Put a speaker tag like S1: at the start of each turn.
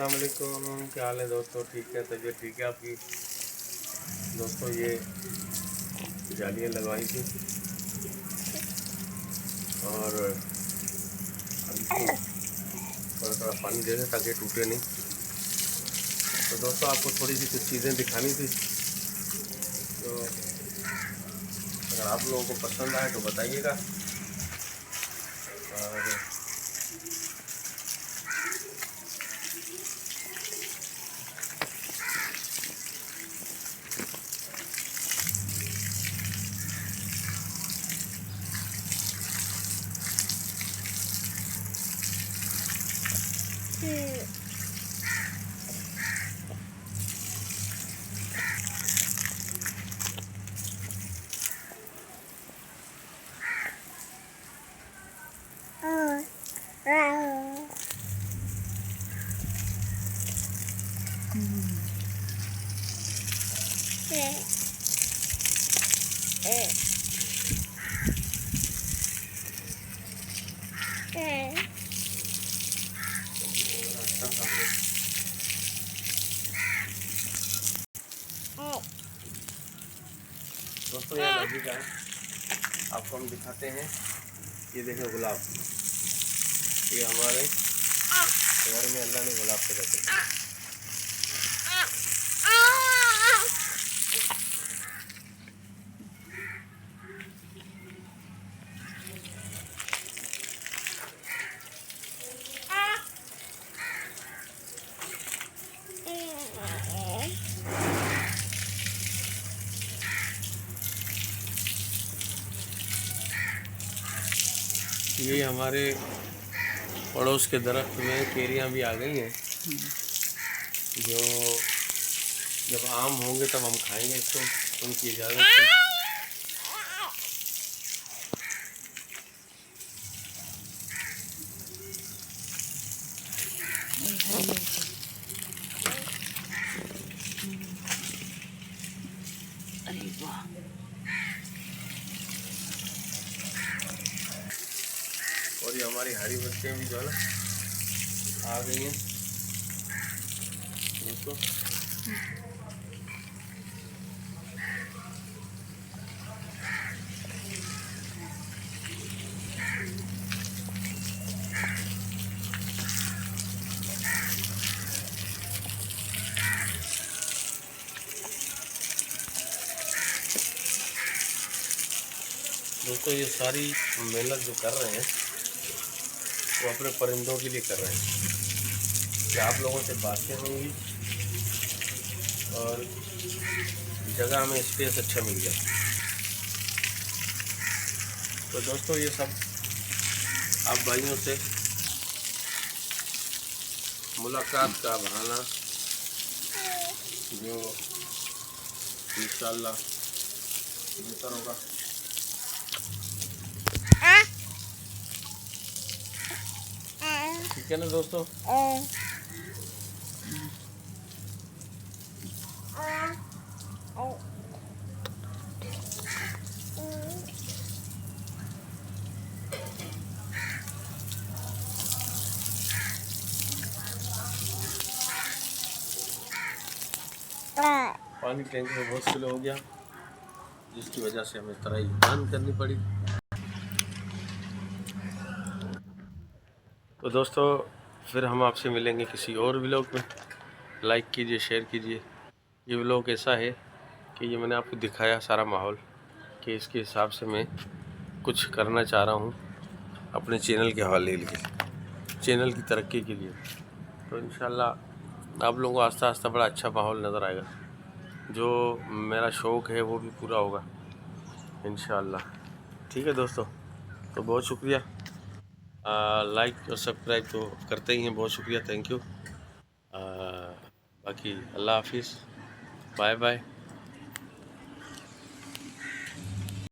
S1: अस्सलाम वालेकुम, क्या हाल है दोस्तों? ठीक है, तबीयत ठीक है आपकी? दोस्तों ये जालियाँ लगवाई थी और अभी इसको थोड़ा थोड़ा पानी दे दें ताकि टूटे नहीं। तो दोस्तों आपको थोड़ी सी कुछ चीज़ें दिखानी थी, तो अगर आप लोगों को पसंद आए तो बताइएगा। और दोस्तों ये लगी का है, आपको हम दिखाते हैं। ये देखें गुलाब, ये हमारे घर में अल्लाह ने गुलाब पैदा किया। ये हमारे पड़ोस के दरख्त में केरियां भी आ गई हैं, जो जब आम होंगे तब हम खाएंगे इसको, उनकी इजाज़त से।
S2: अरे वाह,
S1: और ये हमारी हरी मिर्चें भी जो है ना आ गई हैं दोस्तों। दोस्तों ये सारी मेहनत जो कर रहे हैं वो अपने परिंदों के लिए कर रहे हैं, कि आप लोगों से बातें होंगी और जगह में स्पेस अच्छा मिल गया। तो दोस्तों ये सब आप भाइयों से मुलाकात का बहाना जो इंशाल्लाह बेहतर होगा। ठीक है ना दोस्तों? पानी टैंक में बहुत स्लो हो गया, जिसकी वजह से हमें तराई बंद करनी पड़ी। तो दोस्तों फिर हम आपसे मिलेंगे किसी और व्लॉग में। लाइक कीजिए, शेयर कीजिए। ये व्लॉग ऐसा है कि ये मैंने आपको दिखाया सारा माहौल, कि इसके हिसाब से मैं कुछ करना चाह रहा हूँ अपने चैनल के हवाले के लिए, चैनल की तरक्की के लिए। तो इंशाल्लाह आप लोगों को आस्ता आस्ता बड़ा अच्छा माहौल नज़र आएगा। जो मेरा शौक़ है वो भी पूरा होगा इंशाल्लाह। ठीक है दोस्तों, तो बहुत शुक्रिया। लाइक और सब्सक्राइब तो करते ही हैं, बहुत शुक्रिया, थैंक यू। बाकी अल्लाह हाफिज़, बाय बाय।